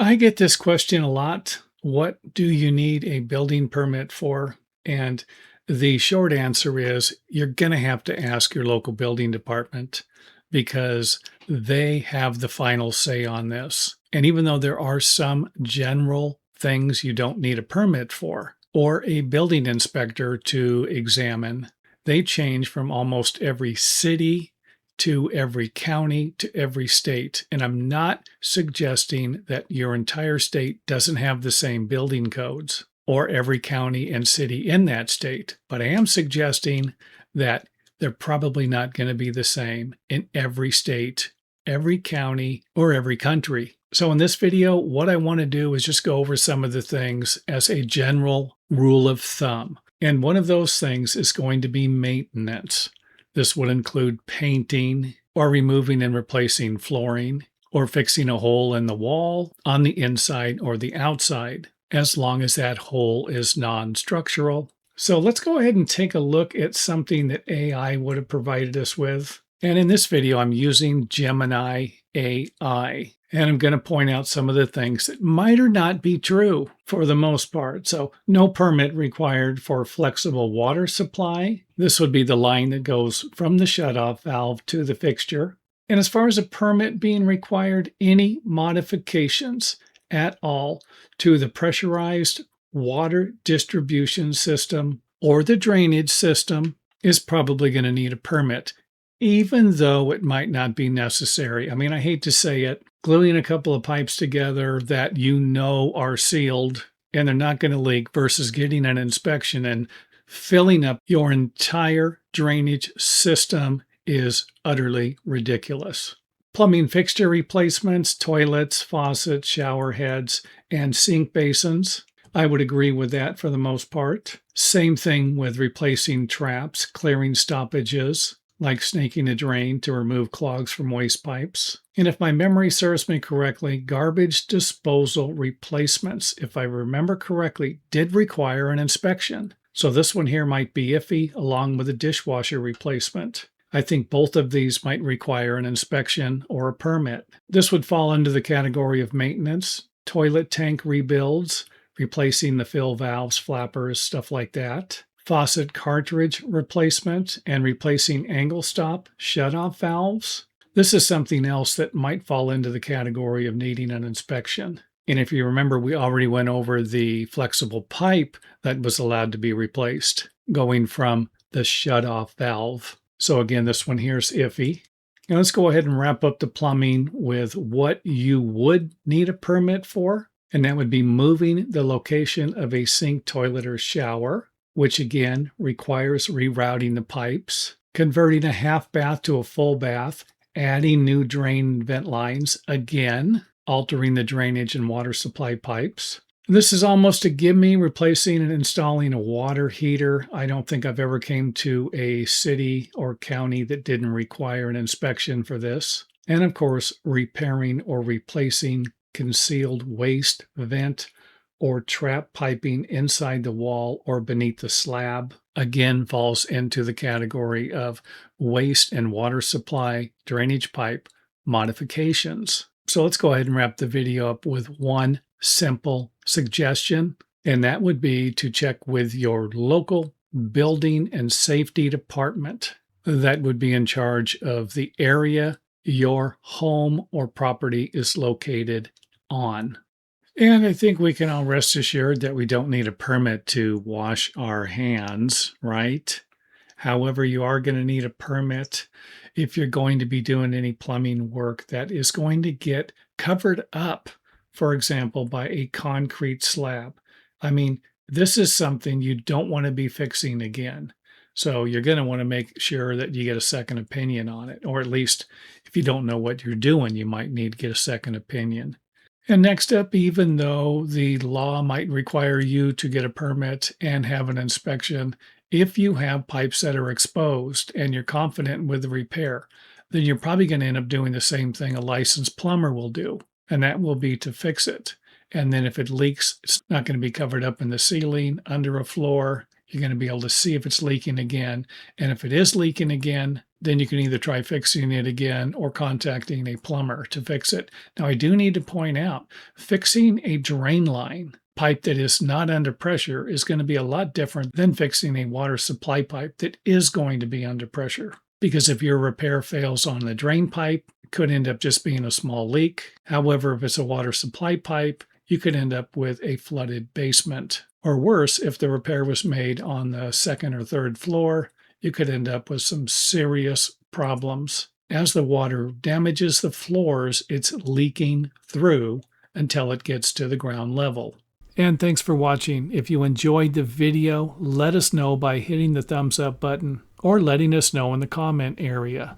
I get this question a lot. What do you need a building permit for? And the short answer is you're going to have to ask your local building department because they have the final say on this. And even though there are some general things you don't need a permit for or a building inspector to examine, they change from almost every city to every county, to every state. And I'm not suggesting that your entire state doesn't have the same building codes or every county and city in that state, but I am suggesting that they're probably not going to be the same in every state, every county, or every country. So in this video, what I want to do is just go over some of the things as a general rule of thumb. And one of those things is going to be maintenance. This would include painting or removing and replacing flooring or fixing a hole in the wall on the inside or the outside, as long as that hole is non-structural. So let's go ahead and take a look at something that AI would have provided us with. And in this video, I'm using Gemini AI. And I'm going to point out some of the things that might or not be true for the most part. So no permit required for flexible water supply. This would be the line that goes from the shutoff valve to the fixture. And as far as a permit being required, any modifications at all to the pressurized water distribution system or the drainage system is probably going to need a permit, even though it might not be necessary. I mean, I hate to say it, gluing a couple of pipes together that you know are sealed and they're not going to leak versus getting an inspection and filling up your entire drainage system is utterly ridiculous. Plumbing fixture replacements, toilets, faucets, shower heads, and sink basins. I would agree with that for the most part. Same thing with replacing traps, clearing stoppages, like snaking a drain to remove clogs from waste pipes. And if my memory serves me correctly, garbage disposal replacements, if I remember correctly, did require an inspection. So this one here might be iffy, along with a dishwasher replacement. I think both of these might require an inspection or a permit. This would fall under the category of maintenance, toilet tank rebuilds, replacing the fill valves, flappers, stuff like that. Faucet cartridge replacement and replacing angle stop shutoff valves. This is something else that might fall into the category of needing an inspection. And if you remember, we already went over the flexible pipe that was allowed to be replaced, going from the shutoff valve. So again, this one here is iffy. And let's go ahead and wrap up the plumbing with what you would need a permit for. And that would be moving the location of a sink, toilet, or shower, which again requires rerouting the pipes, converting a half bath to a full bath, adding new drain vent lines, again, altering the drainage and water supply pipes. This is almost a gimme, replacing and installing a water heater. I don't think I've ever came to a city or county that didn't require an inspection for this. And of course, repairing or replacing concealed waste vent or trap piping inside the wall or beneath the slab, again falls into the category of waste and water supply drainage pipe modifications. So let's go ahead and wrap the video up with one simple suggestion, and that would be to check with your local building and safety department that would be in charge of the area your home or property is located on. And I think we can all rest assured that we don't need a permit to wash our hands, right? However, you are going to need a permit if you're going to be doing any plumbing work that is going to get covered up, for example, by a concrete slab. I mean, this is something you don't want to be fixing again. So you're going to want to make sure that you get a second opinion on it, or at least if you don't know what you're doing, you might need to get a second opinion. And next up, even though the law might require you to get a permit and have an inspection, if you have pipes that are exposed and you're confident with the repair, then you're probably going to end up doing the same thing a licensed plumber will do, and that will be to fix it. And then if it leaks, it's not going to be covered up in the ceiling, under a floor. You're going to be able to see if it's leaking again. And if it is leaking again, then you can either try fixing it again or contacting a plumber to fix it. Now, I do need to point out, fixing a drain line pipe that is not under pressure is going to be a lot different than fixing a water supply pipe that is going to be under pressure. Because if your repair fails on the drain pipe, it could end up just being a small leak. However, if it's a water supply pipe, you could end up with a flooded basement. Or worse, if the repair was made on the second or third floor, you could end up with some serious problems. As the water damages the floors, it's leaking through until it gets to the ground level. And thanks for watching. If you enjoyed the video, let us know by hitting the thumbs up button or letting us know in the comment area.